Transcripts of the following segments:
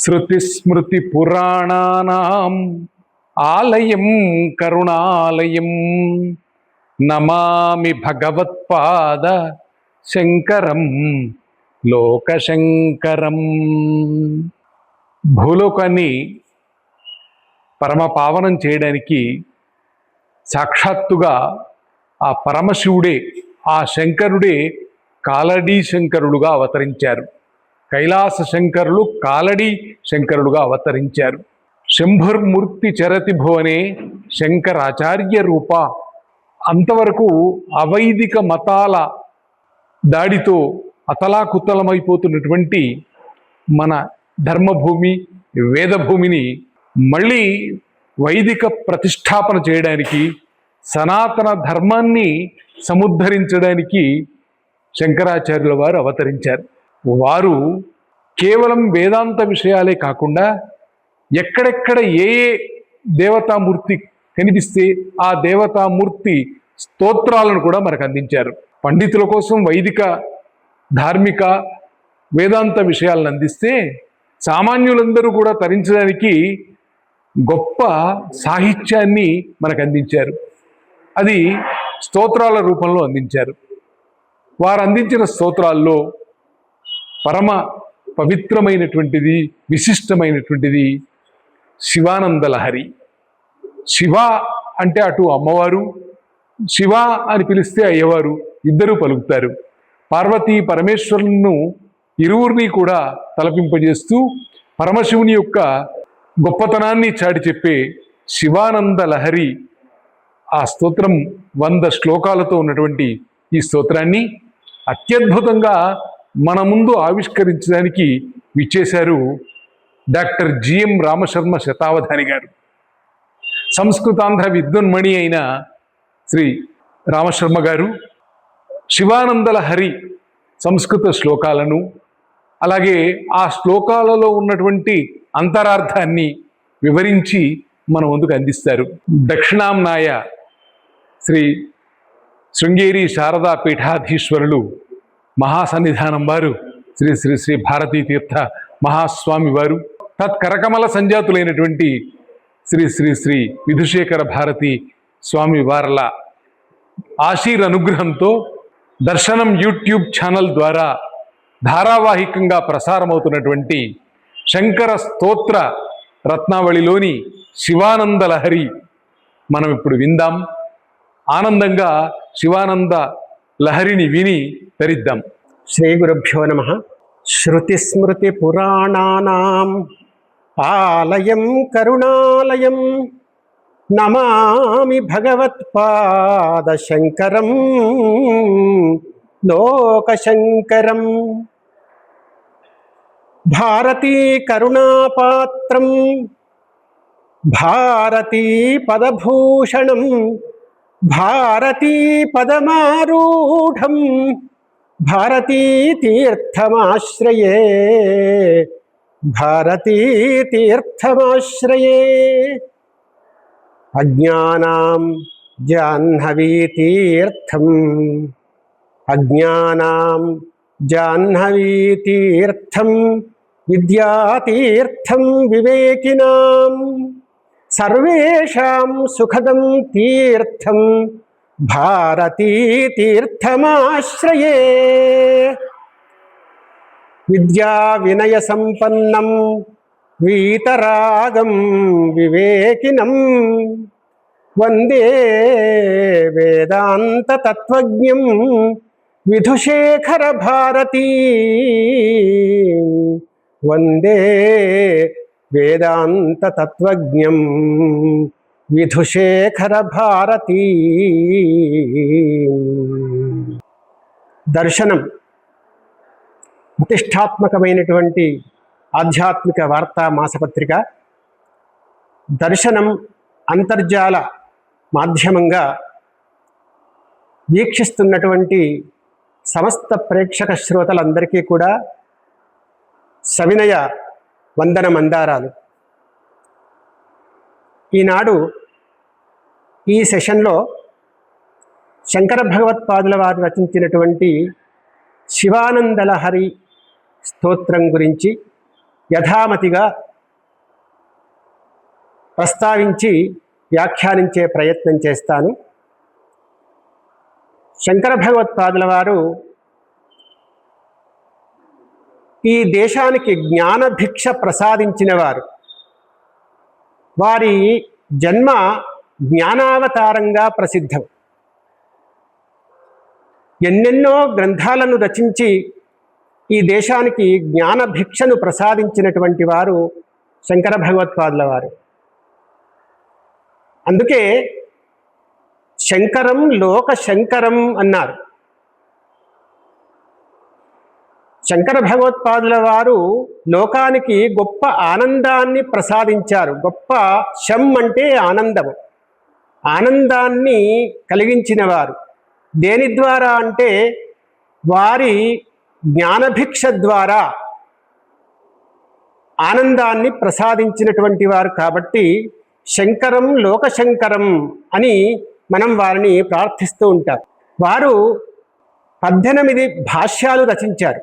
శృతిస్మృతిపురాణానాం ఆలయం కరుణాలయం నమామి భగవత్పాద శంకరం లోకశంకరం. భూలోకాన్ని పరమపావనం చేయడానికి సాక్షాత్తుగా ఆ పరమశివుడే, ఆ శంకరుడే కాలడీ శంకరుడుగా అవతరించారు. కైలాస శంకరులు కాలడీ శంకరుడుగా అవతరించారు. శంభుర్మూర్తి చరతి భువనే శంకరాచార్య రూప. అంతవరకు అవైదిక మతాల దాడితో అతలాకుతలమైపోతున్నటువంటి మన ధర్మభూమి, వేదభూమిని మళ్ళీ వైదిక ప్రతిష్టాపన చేయడానికి, సనాతన ధర్మాన్ని సముద్ధరించడానికి శంకరాచార్యుల వారు అవతరించారు. వారు కేవలం వేదాంత విషయాలే కాకుండా ఎక్కడెక్కడ ఏ దేవతామూర్తి కనిపిస్తే ఆ దేవతామూర్తి స్తోత్రాలను కూడా మనకు అందించారు. పండితుల కోసం వైదిక, ధార్మిక, వేదాంత విషయాలను అందిస్తే సామాన్యులందరూ కూడా తరించడానికి గొప్ప సాహిత్యాన్ని మనకు అందించారు. అది స్తోత్రాల రూపంలో అందించారు. వారు అందించిన స్తోత్రాల్లో పరమ పవిత్రమైనటువంటిది, విశిష్టమైనటువంటిది శివానంద లహరి. శివ అంటే అటు అమ్మవారు, శివ అని పిలిస్తే అయ్యవారు ఇద్దరూ పలుకుతారు. పార్వతీ పరమేశ్వరులను ఇరువురిని కూడా తలపింపజేస్తూ పరమశివుని యొక్క గొప్పతనాన్ని చాటి చెప్పే శివానంద లహరి. ఆ స్తోత్రం 100 శ్లోకాలతో ఉన్నటువంటి ఈ స్తోత్రాన్ని అత్యద్భుతంగా మన ముందు ఆవిష్కరించడానికి విచ్చేశారు డాక్టర్ జిఎం రామశర్మ శతావధాని గారు. సంస్కృతాంధ్ర విద్వన్మణి అయిన శ్రీ రామశర్మ గారు శివానంద లహరి సంస్కృత శ్లోకాలను, అలాగే ఆ శ్లోకాలలో ఉన్నటువంటి అంతరార్థాన్ని వివరించి మన ముందుకు అందిస్తారు. దక్షిణాంనాయ శ్రీ శృంగేరి శారదా పీఠాధీశ్వరులు మహాసన్నిధానం వారు శ్రీ శ్రీ శ్రీ భారతీ తీర్థ మహాస్వామి వారు, తత్కరకమల సంజాతులైనటువంటి శ్రీ శ్రీ శ్రీ విధుశేఖర భారతి స్వామి వార్ల ఆశీర్వనుగ్రహంతో దర్శనం యూట్యూబ్ ఛానల్ ద్వారా ధారావాహికంగా ప్రసారమవుతున్నటువంటి శంకర స్తోత్ర రత్నావళిలోని శివానంద లహరి మనం ఇప్పుడు విందాం. ఆనందంగా శివానంద లహరిని విని తరిద్దాం. శ్రీ గురుభ్యో నమః. శృతిస్మృతి పురాణానాం ఆలయం కరుణాలయం నమామి భగవత్పాద శంకరం లోకశంకరం. భారతీ కరుణాపాత్రం భారతీ పదభూషణం భారతీ పదమారూఢం భారతీ తీర్థమాశ్రయే భారతీ తీర్థమాశ్రయే. అజ్ఞానాం జాహ్నవీ తీర్థం అజ్ఞానాం జాహ్నవీ తీర్థం విద్యాతీర్థం వివేకినాం సర్వేషాం సుఖదం తీర్థం భారతీ తీర్థమాశ్రయే. విద్యా వినయ సంపన్నం వీతరాగం వివేకినం వందే వేదాంత తత్వజ్ఞం విధుశేఖర భారతీ. వందే వేదాంత తత్వజ్ఞం విధుశేఖర భారతీ. దర్శనం ప్రతిష్టాత్మకమైనటువంటి ఆధ్యాత్మిక వార్తా మాసపత్రిక. దర్శనం అంతర్జాల మాధ్యమంగా వీక్షిస్తున్నటువంటి సమస్త ప్రేక్షక శ్రోతలందరికీ కూడా సవినయ వందన మందారాలు. ఈనాడు ఈ సెషన్లో శంకర భగవత్పాదుల వారు రచించినటువంటి శివానంద లహరి స్తోత్రం గురించి యథామతిగా ప్రస్తావించి వ్యాఖ్యానించే ప్రయత్నం చేస్తాను. శంకర భగవత్పాదుల వారు ఈ దేశానికి జ్ఞానభిక్ష ప్రసాదించిన వారు. వారి జన్మ జ్ఞానావతారంగా ప్రసిద్ధం. ఎన్నెన్నో గ్రంథాలను రచించి ఈ దేశానికి జ్ఞానభిక్షను ప్రసాదించినటువంటి వారు శంకర భగవత్పాదుల వారు. అందుకే శంకరం లోక శంకరం అన్నారు. శంకర భగవత్పాదుల వారు లోకానికి గొప్ప ఆనందాన్ని ప్రసాదించారు. గొప్ప శం అంటే ఆనందము, ఆనందాన్ని కలిగించిన వారు. దేని ద్వారా అంటే వారి జ్ఞానభిక్ష ద్వారా ఆనందాన్ని ప్రసాదించినటువంటి వారు. కాబట్టి శంకరం లోకశంకరం అని మనం వారిని ప్రార్థిస్తూ ఉంటాం. వారు 18 భాష్యాలు రచించారు,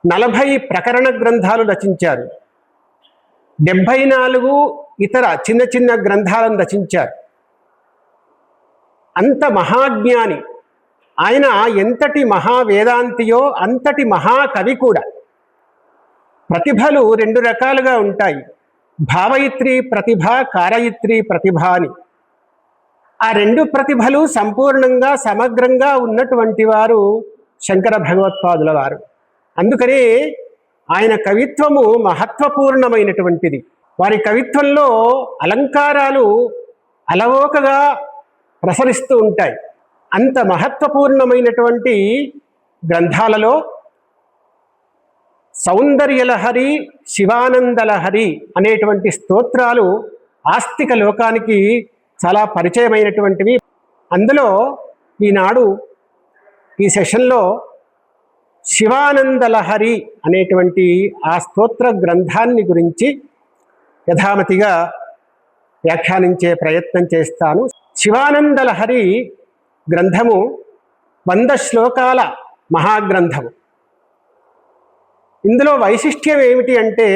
40 ప్రకరణ గ్రంథాలు రచించారు, 74 ఇతర చిన్న చిన్న గ్రంథాలను రచించారు. అంత మహాజ్ఞాని ఆయన. ఎంతటి మహావేదాంతియో అంతటి మహాకవి కూడా. ప్రతిభలు 2 రకాలుగా ఉంటాయి, భావయిత్రి ప్రతిభ, కారయిత్రి ప్రతిభ అని. ఆ 2 ప్రతిభలు సంపూర్ణంగా సమగ్రంగా ఉన్నటువంటి వారు శంకర భగవత్పాదుల వారు. అందుకనే ఆయన కవిత్వము మహత్వపూర్ణమైనటువంటిది. వారి కవిత్వంలో అలంకారాలు అలవోకగా ప్రసరిస్తూ ఉంటాయి. అంత మహత్వపూర్ణమైనటువంటి గ్రంథాలలో సౌందర్యలహరి, శివానందలహరి అనేటువంటి స్తోత్రాలు ఆస్తిక లోకానికి చాలా పరిచయమైనటువంటివి. అందులో ఈనాడు ఈ సెషన్లో శివానందలహరి అనేటువంటి ఆ స్తోత్ర గ్రంథాన్ని గురించి యథామతిగా వ్యాఖ్యానించే ప్రయత్నం చేస్తాను. శివానందలహరి గ్రంథము 100 శ్లోకాల మహాగ్రంథము. ఇందులో వైశిష్ట్యం ఏమిటి అంటే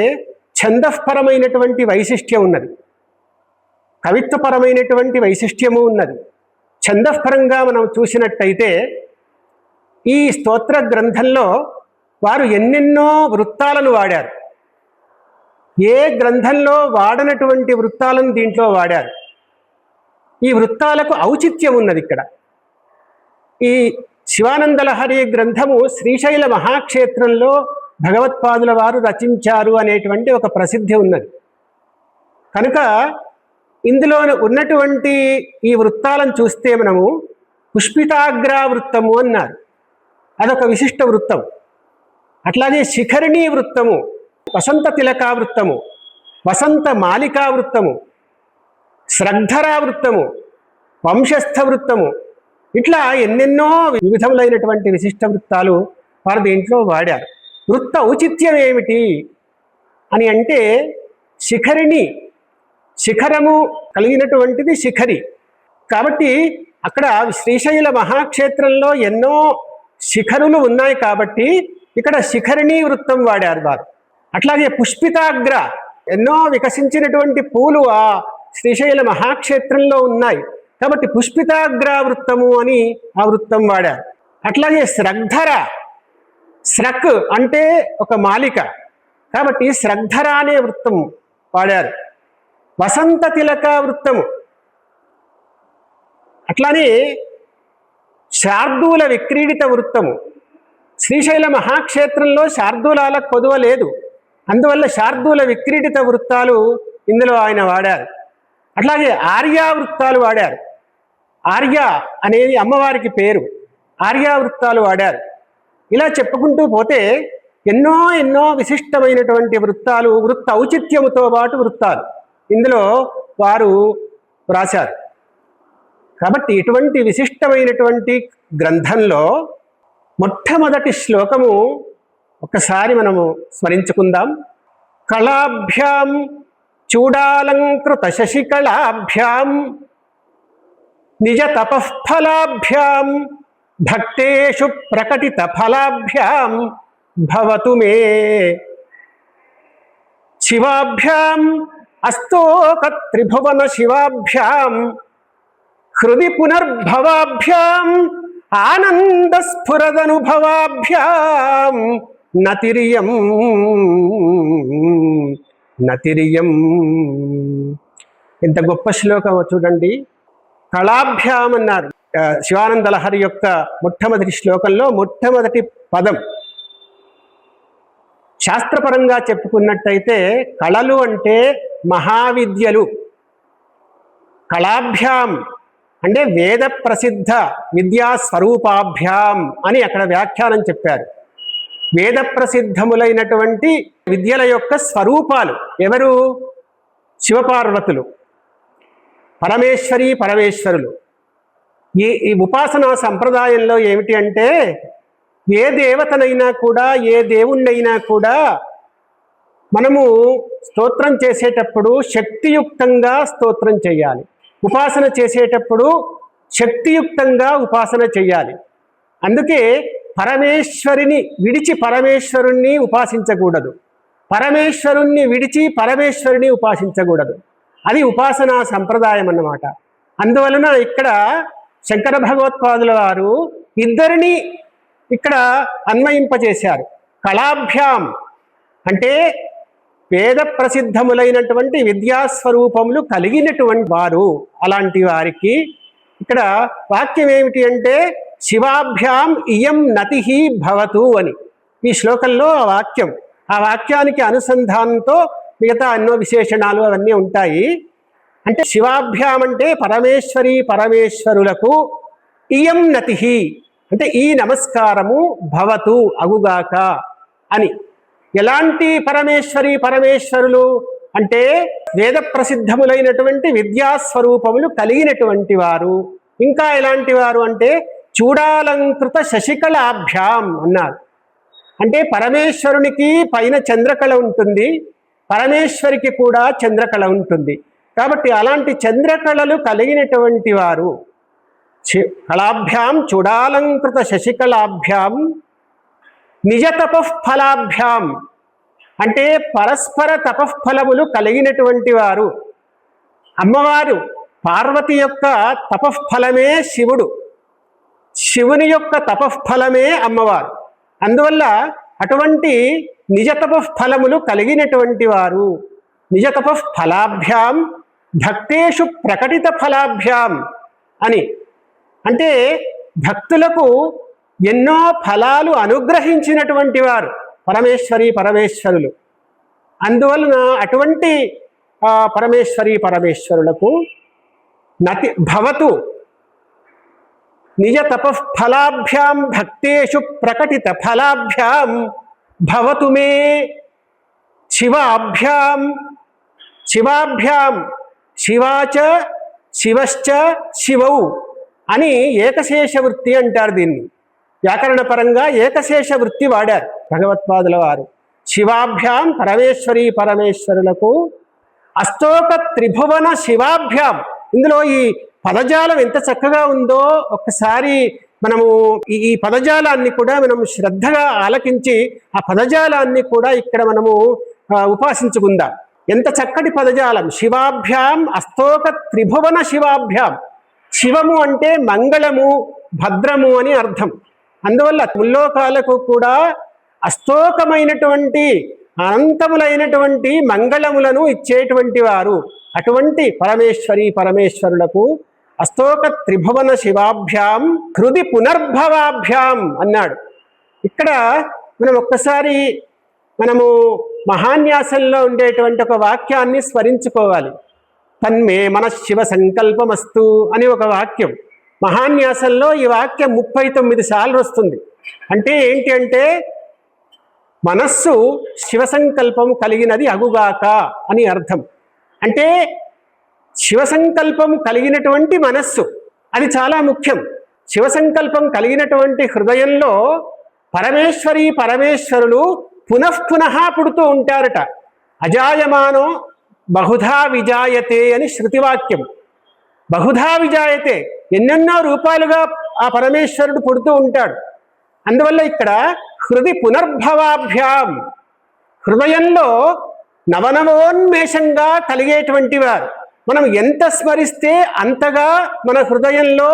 ఛందఃపరమైనటువంటి వైశిష్ట్యం ఉన్నది, కవిత్వపరమైనటువంటి వైశిష్ట్యము ఉన్నది. ఛందఃపరంగా మనం చూసినట్టయితే ఈ స్తోత్ర గ్రంథంలో వారు ఎన్నెన్నో వృత్తాలను వాడారు. ఏ గ్రంథంలో వాడనటువంటి వృత్తాలను దీంట్లో వాడారు. ఈ వృత్తాలకు ఔచిత్యం ఉన్నది ఇక్కడ. ఈ శివానందలహరి గ్రంథము శ్రీశైల మహాక్షేత్రంలో భగవత్పాదుల వారు రచించారు అనేటువంటి ఒక ప్రసిద్ధి ఉన్నది. కనుక ఇందులో ఉన్నటువంటి ఈ వృత్తాలను చూస్తే మనము పుష్పితాగ్రా వృత్తము అన్నారు, అదొక విశిష్ట వృత్తం. అట్లాగే శిఖరిణీ వృత్తము, వసంత తిలకా వృత్తము, వసంత మాలికా వృత్తము, శ్రద్ధరా వృత్తము, వంశస్థ వృత్తము, ఇట్లా ఎన్నెన్నో వివిధములైనటువంటి విశిష్ట వృత్తాలు వారు దీంట్లో వాడారు. వృత్త ఔచిత్యం ఏమిటి అని అంటే శిఖరిణి, శిఖరము కలిగినటువంటిది శిఖరి. కాబట్టి అక్కడ శ్రీశైల మహాక్షేత్రంలో ఎన్నో శిఖరులు ఉన్నాయి కాబట్టి ఇక్కడ శిఖరిణీ వృత్తం వాడారు వారు. అట్లాగే పుష్పితాగ్ర, ఎన్నో వికసించినటువంటి పూలు ఆ శ్రీశైల మహాక్షేత్రంలో ఉన్నాయి కాబట్టి పుష్పితాగ్ర వృత్తము అని ఆ వృత్తం వాడారు. అట్లాగే శ్రద్ధర, స్రక్ అంటే ఒక మాలిక కాబట్టి శ్రద్ధర అనే వృత్తం వాడారు. వసంత తిలక వృత్తము, అట్లానే శార్దూల విక్రీడిత వృత్తము. శ్రీశైల మహాక్షేత్రంలో శార్దూలాల కొదువ లేదు, అందువల్ల శార్దూల విక్రీడిత వృత్తాలు ఇందులో ఆయన వాడారు. అట్లాగే ఆర్యా వృత్తాలు వాడారు. ఆర్య అనేది అమ్మవారికి పేరు, ఆర్యా వృత్తాలు వాడారు. ఇలా చెప్పుకుంటూ పోతే ఎన్నో ఎన్నో విశిష్టమైనటువంటి వృత్తాలు, వృత్త ఔచిత్యముతో పాటు వృత్తాలు ఇందులో వారు వ్రాశారు. కాబట్టి ఇటువంటి విశిష్టమైనటువంటి గ్రంథంలో మొట్టమొదటి శ్లోకము ఒక్కసారి మనము స్మరించుకుందాం. కళాభ్యాం చూడాలంకృత శశికళాభ్యాం నిజ తపఃఫలాభ్యాం భక్తేషు ప్రకటిత ఫలాభ్యాం భవతు మే శివాభ్యాం అస్తోక త్రిభువన శివాభ్యాం హృది పునర్భవాభ్యాం ఆనంద స్ఫురదనుభవాభ్యాం నతిరియం నతిరియం. ఎంత గొప్ప శ్లోకం చూడండి. కళాభ్యాం అన్నారు. శివానంద లహరి యొక్క మొట్టమొదటి శ్లోకంలో మొట్టమొదటి పదం. శాస్త్రపరంగా చెప్పుకున్నట్టయితే కళలు అంటే మహావిద్యలు. కళాభ్యాం అంటే వేద ప్రసిద్ధ విద్యా స్వరూపాభ్యాం అని అక్కడ వ్యాఖ్యానం చెప్పారు. వేద ప్రసిద్ధములైనటువంటి విద్యల యొక్క స్వరూపాలు ఎవరు? శివపార్వతులు, పరమేశ్వరి పరమేశ్వరులు. ఈ ఉపాసనా సంప్రదాయంలో ఏమిటి అంటే ఏ దేవతనైనా కూడా ఏ దేవుణ్ణైనా కూడా మనము స్తోత్రం చేసేటప్పుడు శక్తియుక్తంగా స్తోత్రం చేయాలి. ఉపాసన చేసేటప్పుడు శక్తియుక్తంగా ఉపాసన చేయాలి. అందుకే పరమేశ్వరిని విడిచి పరమేశ్వరుణ్ణి ఉపాసించకూడదు, పరమేశ్వరుణ్ణి విడిచి పరమేశ్వరుని ఉపాసించకూడదు. అది ఉపాసనా సంప్రదాయం అన్నమాట. అందువలన ఇక్కడ శంకర భగవత్పాదుల వారు ఇద్దరిని ఇక్కడ అన్వయింపజేశారు. కళాభ్యాం అంటే వేద ప్రసిద్ధములైనటువంటి విద్యాస్వరూపములు కలిగినటువంటి వారు. అలాంటి వారికి ఇక్కడ వాక్యం ఏమిటి అంటే శివాభ్యాం ఇయం నతిహి భవతు అని ఈ శ్లోకంలో ఆ వాక్యం. ఆ వాక్యానికి అనుసంధానంతో మిగతా ఎన్నో విశేషణాలు అవన్నీ ఉంటాయి. అంటే శివాభ్యాం అంటే పరమేశ్వరి పరమేశ్వరులకు ఇయం నతిహి అంటే ఈ నమస్కారము భవతు అగుగాక అని. ఎలాంటి పరమేశ్వరి పరమేశ్వరులు అంటే వేద ప్రసిద్ధములైనటువంటి విద్యాస్వరూపములు కలిగినటువంటి వారు. ఇంకా ఎలాంటి వారు అంటే చూడాలంకృత శశికళాభ్యాం అన్నారు. అంటే పరమేశ్వరునికి పైన చంద్రకళ ఉంటుంది, పరమేశ్వరికి కూడా చంద్రకళ ఉంటుంది. కాబట్టి అలాంటి చంద్రకళలు కలిగినటువంటి వారు. కళాభ్యాం చూడాలంకృత శశికళాభ్యాం నిజ తపఃఫలాభ్యాం అంటే పరస్పర తపఃఫలములు కలిగినటువంటి వారు. అమ్మవారు పార్వతి యొక్క తపఃఫలమే శివుడు, శివుని యొక్క తపఃఫలమే అమ్మవారు. అందువల్ల అటువంటి నిజ తపఃఫలములు కలిగినటువంటి వారు. నిజ తపఃఫలాభ్యాం భక్తేషు ప్రకటిత ఫలాభ్యాం అని అంటే భక్తులకు ఎన్నో ఫలాలు అనుగ్రహించినటువంటి వారు పరమేశ్వరి పరమేశ్వరులు. అందువలన అటువంటి పరమేశ్వరి పరమేశ్వరులకు నతి భవతు నిజ తపఃఫలాభ్యాం భక్తేషు ప్రకటిత ఫలాభ్యాం భవతు మే శివాభ్యాం. శివాభ్యాం శివాచ శివశ్చ శివౌ అని ఏకశేష వృత్తి అంటారు. దీన్ని వ్యాకరణపరంగా ఏకశేష వృత్తి వాడారు భగవత్పాదుల వారు. శివాభ్యాం పరమేశ్వరి పరమేశ్వరులకు అష్టోక త్రిభువన శివాభ్యాం. ఇందులో ఈ పదజాలం ఎంత చక్కగా ఉందో ఒక్కసారి మనము ఈ పదజాలాన్ని కూడా మనం శ్రద్ధగా ఆలకించి ఆ పదజాలాన్ని కూడా ఇక్కడ మనము ఉపాసించుకుందాం. ఎంత చక్కటి పదజాలం. శివాభ్యాం అష్టోక త్రిభువన శివాభ్యాం. శివము అంటే మంగళము భద్రము అని అర్థం. అందువల్ల ముల్లోకాలకు కూడా అష్టోకమైనటువంటి అనంతములైనటువంటి మంగళములను ఇచ్చేటువంటి వారు. అటువంటి పరమేశ్వరి పరమేశ్వరులకు అష్టోక త్రిభువన శివాభ్యాం హృది పునర్భవాభ్యాం అన్నాడు. ఇక్కడ మనం ఒక్కసారి మనము మహాన్యాసంలో ఉండేటువంటి ఒక వాక్యాన్ని స్మరించుకోవాలి. తన్మే మనఃశివ సంకల్పమస్తు అని ఒక వాక్యం. మహాన్యాసంలో ఈ వాక్యం 39 సార్లు వస్తుంది. అంటే ఏంటి అంటే మనస్సు శివ సంకల్పం కలిగినది అగుగాక అని అర్థం. అంటే శివ సంకల్పం కలిగినటువంటి మనస్సు అది చాలా ముఖ్యం. శివ సంకల్పం కలిగినటువంటి హృదయంలో పరమేశ్వరి పరమేశ్వరులు పునఃపునః పుడుతూ ఉంటారట. అజాయమానో బహుధా విజాయతే అని శృతివాక్యం. బహుధా విజాయతే ఎన్నెన్నో రూపాలుగా ఆ పరమేశ్వరుడు పుడుతూ ఉంటాడు. అందువల్ల ఇక్కడ హృది పునర్భవాభ్యాం హృదయంలో నవనవోన్మేషంగా కలిగేటువంటి వారు. మనం ఎంత స్మరిస్తే అంతగా మన హృదయంలో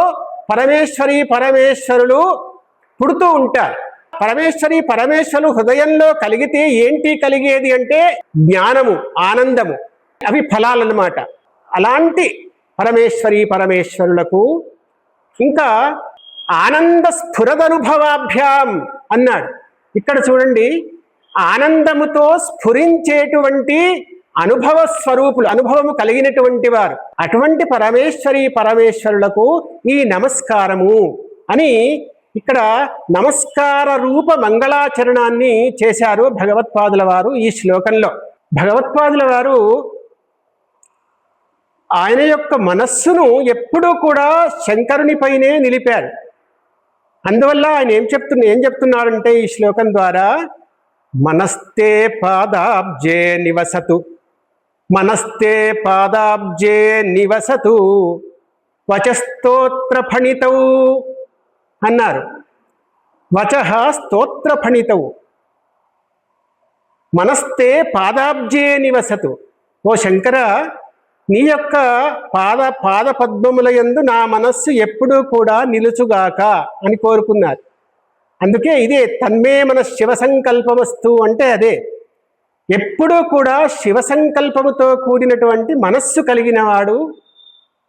పరమేశ్వరి పరమేశ్వరులు పుడుతూ ఉంటారు. పరమేశ్వరి పరమేశ్వరులు హృదయంలో కలిగితే ఏంటి కలిగేది అంటే జ్ఞానము, ఆనందము, అవి ఫలాలన్నమాట. అలాంటి పరమేశ్వరి పరమేశ్వరులకు ఇంకా ఆనంద స్ఫురదనుభవాభ్యాం అన్నాడు. ఇక్కడ చూడండి, ఆనందముతో స్ఫురించేటువంటి అనుభవ స్వరూపులు, అనుభవము కలిగినటువంటి వారు, అటువంటి పరమేశ్వరి పరమేశ్వరులకు ఈ నమస్కారము అని ఇక్కడ నమస్కార రూప మంగళాచరణాన్ని చేశారు భగవత్పాదుల వారు ఈ శ్లోకంలో. భగవత్పాదుల వారు ఆయన యొక్క మనస్సును ఎప్పుడూ కూడా శంకరునిపైనే నిలిపారు. అందువల్ల ఆయన ఏం చెప్తున్నారంటే ఈ శ్లోకం ద్వారా, మనస్తే పాదాబ్జే నివసతు, మనస్తే పాదాబ్జే నివసతు వచస్తోత్ర ఫణితౌ అన్నారు. వచః స్తోత్ర ఫణితౌ, మనస్తే పాదాబ్జే నివసతు. ఓ శంకర, నీ యొక్క పాద పద్మముల యందు నా మనస్సు ఎప్పుడూ కూడా నిలుచుగాక అని కోరుకున్నారు. అందుకే ఇదే తన్మే మన శివ సంకల్పమస్తు అంటే అదే. ఎప్పుడూ కూడా శివ సంకల్పముతో కూడినటువంటి మనస్సు కలిగినవాడు,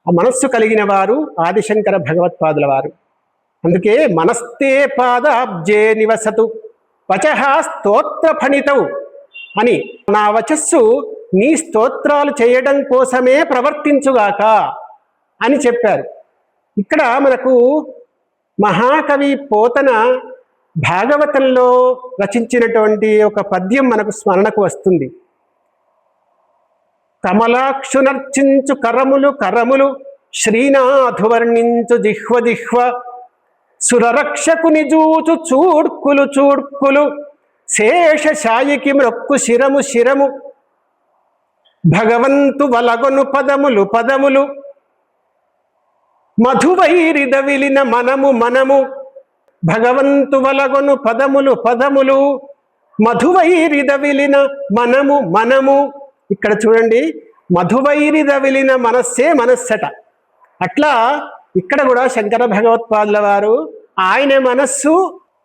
ఆ మనస్సు కలిగిన వారు ఆదిశంకర భగవత్పాదుల వారు. అందుకే మనస్తే పాదాబ్జే నివసతు వచః స్తోత్ర ఫణితౌ అని, నా వచస్సు నీ స్తోత్రాలు చేయడం కోసమే ప్రవర్తించుగాక అని చెప్పారు. ఇక్కడ మనకు మహాకవి పోతన భాగవతంలో రచించినటువంటి ఒక పద్యం మనకు స్మరణకు వస్తుంది. కమలాక్షునర్చించు కరములు కరములు, శ్రీనాథు వర్ణించు జిహ్వ జిహ్వ, సురరక్షకుని జూచు చూడ్కులు చూడ్కులు, శేషశాయికి మ్రొక్కు శిరము శిరము, భగవంతు వలగొను పదములు పదములు, మధువైరిద విలిన మనము మనము. భగవంతు వలగొను పదములు పదములు, మధువైరిద విలిన మనము మనము. ఇక్కడ చూడండి, మధువైరిద విలిన మనస్సే మనస్సట. అట్లా ఇక్కడ కూడా శంకర భగవత్పాదుల వారు ఆయన మనస్సు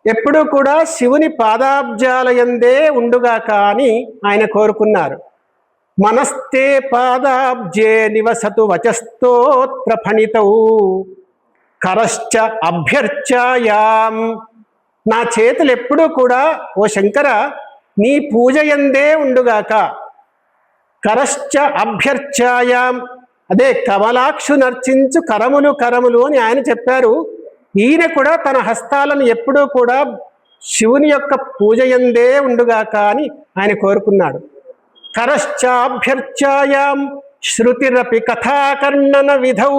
ఎప్పుడూ కూడా శివుని పాదాబ్జాలయందే ఉండుగాక అని ఆయన కోరుకున్నారు. మనస్తే పాదాబ్జే నివసతు వచస్తోత్ర ఫణితౌ కరశ్చ అభ్యర్చాయాం. నా చేతులు ఎప్పుడూ కూడా ఓ శంకర నీ పూజయందే ఉండుగాక. కరశ్చ అభ్యర్చాయాం, అదే కమలాక్షు నర్చించు కరములు కరములు అని ఆయన చెప్పారు. ఈయన కూడా తన హస్తాలను ఎప్పుడూ కూడా శివుని యొక్క పూజయందే ఉండుగాక అని ఆయన కోరుకున్నాడు. కరశ్చాభ్యర్చాయాం శృతిరపి కథాకర్ణన విధౌ,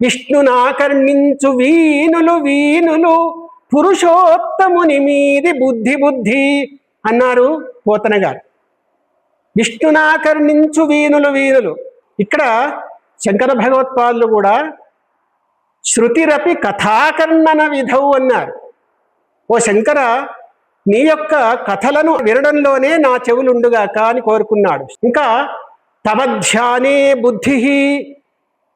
విష్ణునాకర్ణించు వీనులు వీనులు, పురుషోత్తముని మీది బుద్ధి బుద్ధి అన్నారు పోతన గారు. విష్ణునాకర్ణించు వీనులు వీనులు, ఇక్కడ శంకర భగవత్పాదులు కూడా శృతిరపి కథాకర్ణన విధౌ అన్నారు. ఓ శంకర, నీ యొక్క కథలను వినడంలోనే నా చెవులుండుగాక అని కోరుకున్నాడు. ఇంకా తవ ధ్యానే బుద్ధి,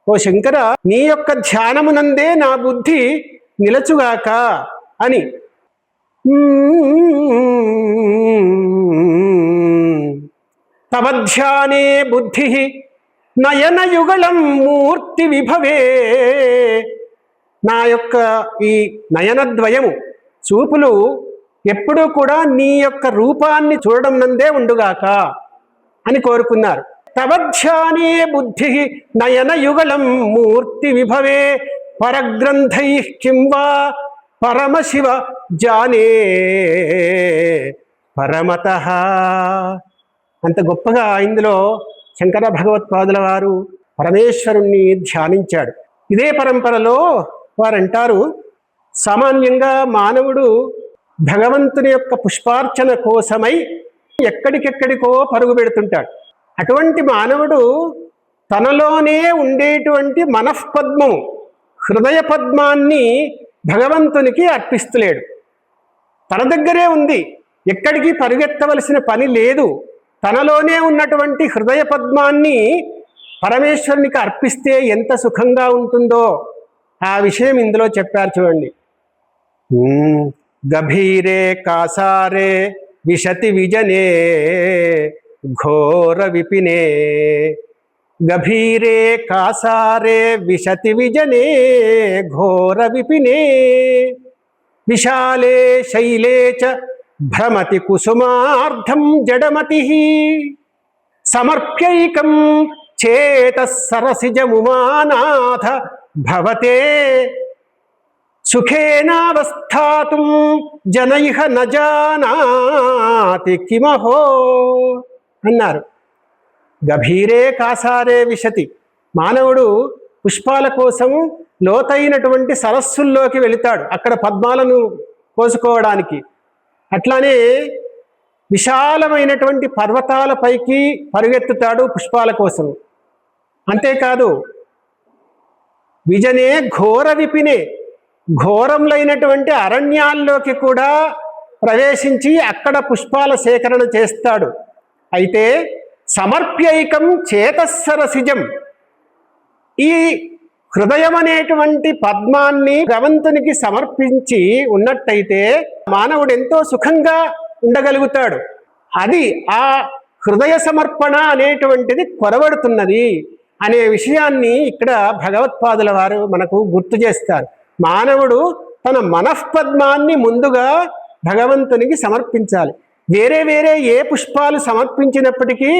ఓ శంకర నీ యొక్క ధ్యానమునందే నా బుద్ధి నిలచుగాక అని. తవ ధ్యానే బుద్ధి నయనయుగళం మూర్తి విభవే, నా యొక్క ఈ నయనద్వయము చూపులు ఎప్పుడూ కూడా నీ యొక్క రూపాన్ని చూడడం నందే ఉండుగాక అని కోరుకున్నారు. తవ ధ్యానే బుద్ధి నయనయుగళం మూర్తి విభవే, పరగ్రంథై కిం వా పరమశివ జానే పరమతః. అంత గొప్పగా ఇందులో శంకర భగవత్పాదుల వారు పరమేశ్వరుణ్ణి ధ్యానించాడు. ఇదే పరంపరలో వారంటారు, సామాన్యంగా మానవుడు భగవంతుని యొక్క పుష్పార్చన కోసమై ఎక్కడికెక్కడికో పరుగు పెడుతుంటాడు. అటువంటి మానవుడు తనలోనే ఉండేటువంటి మనఃపద్మము, హృదయ పద్మాన్ని భగవంతునికి అర్పిస్తలేడు. తన దగ్గరే ఉంది, ఎక్కడికి పరుగెత్తవలసిన పని లేదు. తనలోనే ఉన్నటువంటి హృదయ పద్మాన్ని పరమేశ్వరునికి అర్పిస్తే ఎంత సుఖంగా ఉంటుందో ఆ విషయం ఇందులో చెప్పారు చూడండి. గభీరే కాసారే విశతి విజనే ఘోర విపినే, గభీరే కాసారే విశతి విజనే ఘోర విపినే, విశాలే శైలే చ భ్రమతి కుసుమార్ధం జడమతి, సమర్ప్యైకం చేతః సరసిజముమానాథ భవతే, సుఖేనావస్థాతుం జనైహ న జానాతి కిమహో అన్నారు. గభీరే కాసారే విశతి, మానవుడు పుష్పాల కోసం లోతైనటువంటి సరస్సుల్లోకి వెళుతాడు అక్కడ పద్మాలను కోసుకోవడానికి. అట్లానే విశాలమైనటువంటి పర్వతాలపైకి పరుగెత్తుతాడు పుష్పాల కోసం. అంతేకాదు విజనే ఘోర విపినే, ఘోరములైనటువంటి అరణ్యాల్లోకి కూడా ప్రవేశించి అక్కడ పుష్పాల సేకరణ చేస్తాడు. అయితే సమర్ప్యైకం చేతస్సరసిజం, ఈ హృదయం అనేటువంటి పద్మాన్ని భగవంతునికి సమర్పించి ఉన్నట్టయితే మానవుడు ఎంతో సుఖంగా ఉండగలుగుతాడు. అది ఆ హృదయ సమర్పణ అనేటువంటిది కొరవడుతున్నది అనే విషయాన్ని ఇక్కడ భగవత్పాదుల వారు మనకు గుర్తు చేస్తారు. మానవుడు తన మనఃపద్మాన్ని ముందుగా భగవంతునికి సమర్పించాలి. వేరే వేరే ఏ పుష్పాలు సమర్పించినప్పటికీ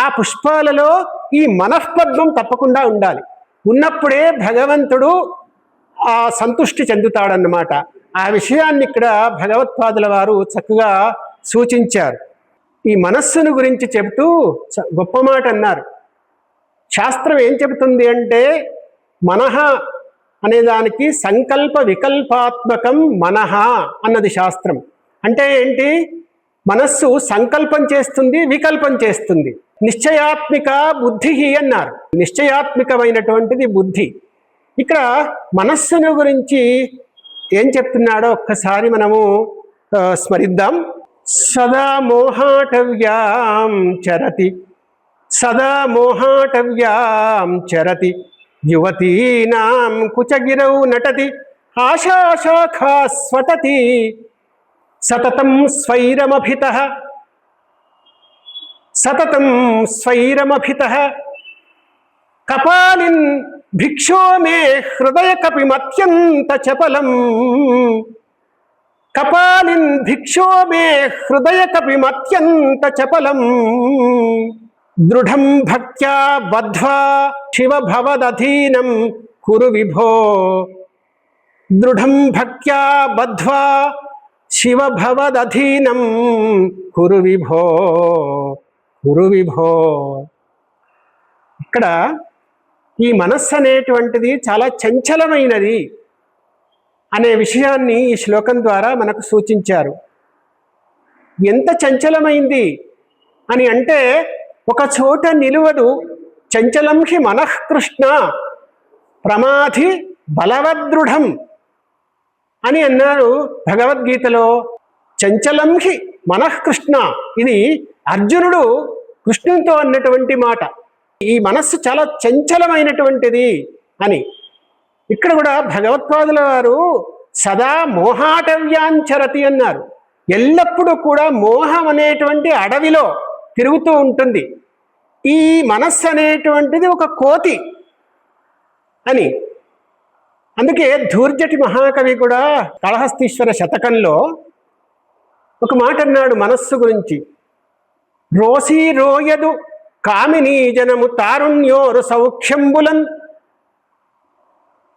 ఆ పుష్పాలలో ఈ మనఃపద్మం తప్పకుండా ఉండాలి. ఉన్నప్పుడే భగవంతుడు ఆ సంతుష్టి చెందుతాడన్నమాట. ఆ విషయాన్ని ఇక్కడ భగవత్పాదుల వారు చక్కగా సూచించారు. ఈ మనస్సును గురించి చెబుతూ గొప్ప మాట అన్నారు. శాస్త్రం ఏం చెబుతుంది అంటే, మనః అనేదానికి సంకల్ప వికల్పాత్మకం మనః అన్నది శాస్త్రం. అంటే ఏంటి? మనస్సు సంకల్పం చేస్తుంది, వికల్పం చేస్తుంది. నిశ్చయాత్మిక బుద్ధి అన్నారు. నిశ్చయాత్మికమైనటువంటిది బుద్ధి. ఇక్కడ మనస్సును గురించి ఏం చెప్తున్నాడో ఒక్కసారి మనము స్మరిద్దాం. సదా మోహాటవ్యాం చరతి, సదా మోహాటవ్యాం చరతి, యువతీనాం కుచగిరౌ నటతి, ఆశాశాఖా స్ఫటతి, సతతం స్వైరమభితః, సతతం స్వైరమభితః, కపాలిన్ భిక్షో మే హృదయ కపిమత్యంత చపలం, కపాలిన్ భిక్షో మే హృదయ కపిమత్యంత చపలం, దృఢం భక్త్యా బద్ధ్వా శివ భవదధీనం కురు విభో, దృఢం భక్త్యా బద్ధ్వా శివ భవదధీనం కురు విభో, కురు విభో. ఇక్కడ ఈ మనస్సు అనేటువంటిది చాలా చంచలమైనది అనే విషయాన్ని ఈ శ్లోకం ద్వారా మనకు సూచించారు. ఎంత చంచలమైంది అని అంటే, ఒక చోట నిలువదు. చంచలం హి మనఃకృష్ణ ప్రమాధి బలవదృఢం అని అన్నారు భగవద్గీతలో. చంచలం హి మనఃకృష్ణ, ఇది అర్జునుడు కృష్ణునితో అన్నటువంటి మాట. ఈ మనస్సు చాలా చంచలమైనటువంటిది అని. ఇక్కడ కూడా భగవత్పాదుల వారు సదా మోహాటవ్యాంచరతి అన్నారు. ఎల్లప్పుడూ కూడా మోహం అనేటువంటి అడవిలో తిరుగుతూ ఉంటుంది. ఈ మనస్సు అనేటువంటిది ఒక కోతి అని. అందుకే ధూర్జటి మహాకవి కూడా కాళహస్తీశ్వర శతకంలో ఒక మాట అన్నాడు మనస్సు గురించి. రోసి రోయదు కామినీ జనము తారుణ్యోరు సౌఖ్యంబులన్,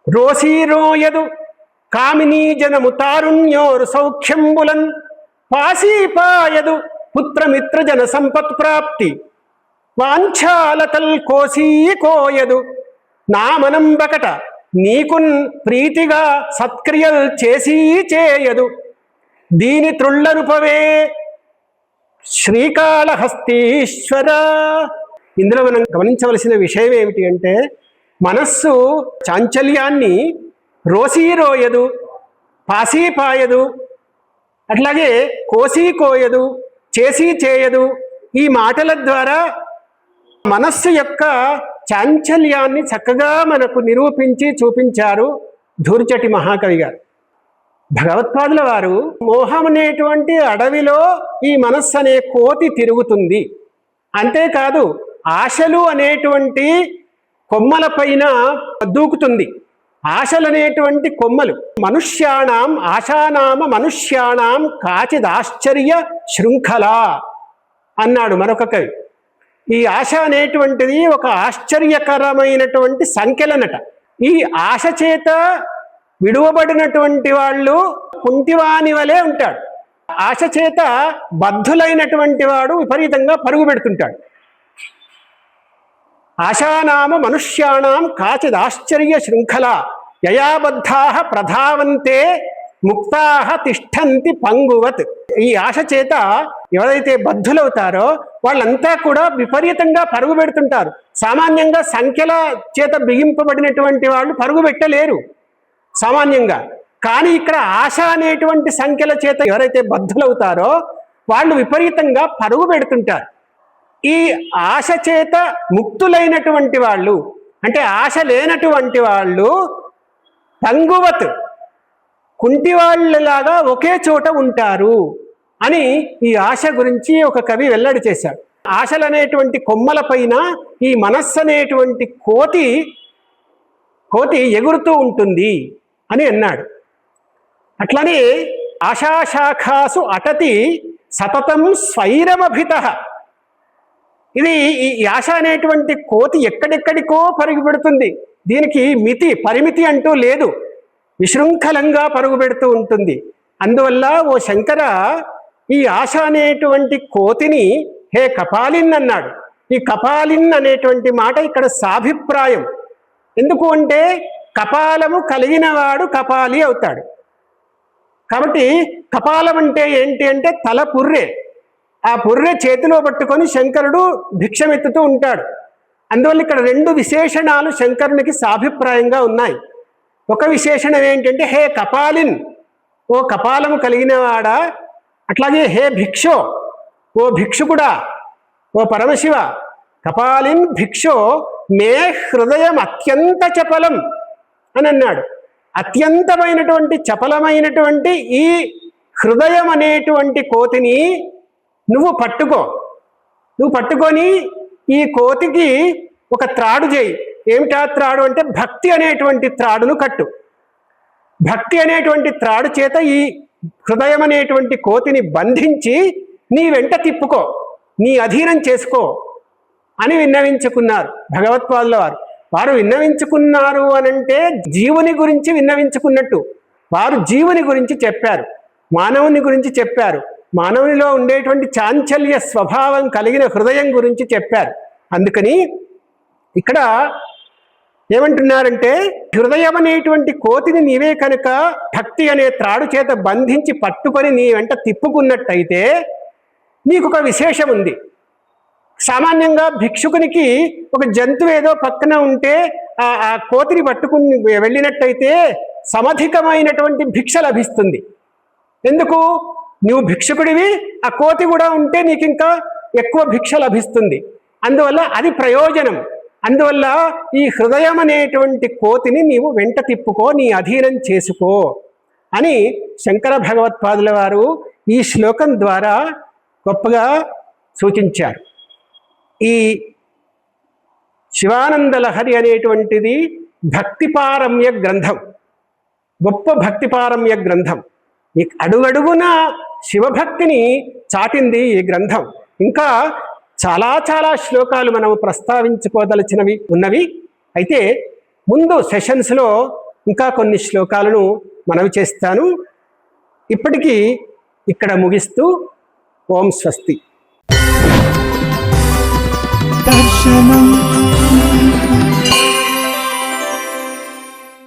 రోసి రోయదు కామినీ జనము తారుణ్యోరు సౌఖ్యంబులన్, పాసీపాయదు పుత్రమిత్ర జన సంపత్ ప్రాప్తి, వాంఛాలకల్ కోసీ కోయదు నామనం బకట నీకున్ ప్రీతిగా సత్క్రియల్ చేసీ చేయదు, దీని త్రుళ్ళనుపవే శ్రీకాళహస్తీశ్వర. ఇందులో మనం గమనించవలసిన విషయం ఏమిటి అంటే, మనస్సు చాంచల్యాన్ని రోసీరోయదు, పాసీపాయదు, అట్లాగే కోసీ కోయదు, చేసీ చేయదు. ఈ మాటల ద్వారా మనస్సు యొక్క చాంచల్యాన్ని చక్కగా మనకు నిరూపించి చూపించారు ధూర్జటి మహాకవి గారు. భగవత్పాదుల వారు మోహం అనేటువంటి అడవిలో ఈ మనస్సు అనే కోతి తిరుగుతుంది, అంతేకాదు ఆశలు అనేటువంటి కొమ్మలపైన దూకుతుంది. ఆశలు అనేటువంటి కొమ్మలు మనుష్యాణం ఆశానామ మనుష్యాణం కాచిదాశ్చర్య శృంఖల అన్నాడు మరొక కవి. ఈ ఆశ అనేటువంటిది ఒక ఆశ్చర్యకరమైనటువంటి సంఖ్యలనట. ఈ ఆశ చేత విడువబడినటువంటి వాళ్ళు కుంటివాని వలె ఉంటాడు. ఆశ చేత బద్ధులైనటువంటి వాడు విపరీతంగా పరుగు పెడుతుంటాడు. ఆశానామ మనుష్యాణం కాచిదాశ్చర్య శృంఖల యయాబద్ధా ప్రధావంతే ముక్తా తిష్టంతి పంగువత్. ఈ ఆశ చేత ఎవరైతే బద్ధులవుతారో వాళ్ళంతా కూడా విపరీతంగా పరుగు పెడుతుంటారు. సామాన్యంగా సంఖ్యల చేత బిగింపబడినటువంటి వాళ్ళు పరుగు పెట్టలేరు సామాన్యంగా. కానీ ఇక్కడ ఆశ అనేటువంటి సంఖ్యల చేత ఎవరైతే బద్ధులవుతారో వాళ్ళు విపరీతంగా పరుగు పెడుతుంటారు. ఈ ఆశ చేత ముక్తులైనటువంటి వాళ్ళు, అంటే ఆశ లేనటువంటి వాళ్ళు పంగువత్ కుంటివాళ్ళలాగా ఒకే చోట ఉంటారు అని ఈ ఆశ గురించి ఒక కవి వెల్లడి చేశాడు. ఆశలు అనేటువంటి కొమ్మల పైన ఈ మనస్సు అనేటువంటి కోతి ఎగురుతూ ఉంటుంది అని అన్నాడు. అట్లనే ఆశాశాఖాసు అటతి సతతం స్వైరమభిత. ఇది ఈ ఆశ అనేటువంటి కోతి ఎక్కడెక్కడికో పరుగు పెడుతుంది. దీనికి పరిమితి అంటూ లేదు, విశృంఖలంగా పరుగు పెడుతూ ఉంటుంది. అందువల్ల ఓ శంకర, ఈ ఆశ అనేటువంటి కోతిని హే కపాలిన్ అన్నాడు. ఈ కపాలిన్ అనేటువంటి మాట ఇక్కడ సాభిప్రాయం. ఎందుకు అంటే కపాలము కలిగినవాడు కపాలి అవుతాడు. కాబట్టి కపాలం అంటే ఏంటి అంటే తల పుర్రె. ఆ పుర్రె చేతిలో పట్టుకొని శంకరుడు భిక్షమెత్తుతూ ఉంటాడు. అందువల్ల ఇక్కడ రెండు విశేషణాలు శంకరునికి సాభిప్రాయంగా ఉన్నాయి. ఒక విశేషణం ఏంటంటే హే కపాలిన్, ఓ కపాలము కలిగినవాడా. అట్లాగే హే భిక్షో, ఓ భిక్షుకుడా, ఓ పరమశివ. కపాలిన్ భిక్షో మే హృదయం అత్యంత చపలం అని అన్నాడు. అత్యంతమైనటువంటి చపలమైనటువంటి ఈ హృదయం అనేటువంటి కోతిని నువ్వు పట్టుకొని ఈ కోతికి ఒక త్రాడు చేయి. ఏమిటా త్రాడు అంటే భక్తి అనేటువంటి త్రాడును కట్టు. భక్తి అనేటువంటి త్రాడు చేత ఈ హృదయం అనేటువంటి కోతిని బంధించి నీ వెంట తిప్పుకో, నీ అధీనం చేసుకో అని విన్నవించుకున్నారు భగవత్పాదుల వారు. వారు విన్నవించుకున్నారు అనంటే జీవుని గురించి విన్నవించుకున్నట్టు. వారు జీవుని గురించి చెప్పారు, మానవుని గురించి చెప్పారు, మానవునిలో ఉండేటువంటి చాంచల్య స్వభావం కలిగిన హృదయం గురించి చెప్పారు. అందుకని ఇక్కడ ఏమంటున్నారంటే హృదయం అనేటువంటి కోతిని నీవే కనుక భక్తి అనే త్రాడు చేత బంధించి పట్టుకొని నీ వెంట తిప్పుకున్నట్టయితే నీకు ఒక విశేషం ఉంది. సామాన్యంగా భిక్షుకునికి ఒక జంతువు ఏదో పక్కన ఉంటే ఆ కోతిని పట్టుకుని వెళ్ళినట్టయితే సమధికమైనటువంటి భిక్ష లభిస్తుంది. ఎందుకు? నువ్వు భిక్షుకుడివి, ఆ కోతి కూడా ఉంటే నీకు ఇంకా ఎక్కువ భిక్ష లభిస్తుంది. అందువల్ల అది ప్రయోజనం. అందువల్ల ఈ హృదయం అనేటువంటి కోతిని నీవు వెంట తిప్పుకో, నీ అధీనం చేసుకో అని శంకర భగవత్పాదుల వారు ఈ శ్లోకం ద్వారా గొప్పగా సూచించారు. ఈ శివానంద లహరి అనేటువంటిది భక్తిపారమ్య గ్రంథం, గొప్ప భక్తిపారమ్య గ్రంథం. ఈ అడుగడుగున శివభక్తిని చాటింది ఈ గ్రంథం. ఇంకా చాలా చాలా శ్లోకాలు మనము ప్రస్తావించుకోదలిచినవి ఉన్నవి. అయితే ముందు సెషన్స్లో ఇంకా కొన్ని శ్లోకాలను మనవి చేస్తాను. ఇప్పటికీ ఇక్కడ ముగిస్తూ ఓం స్వస్తి. దర్శనం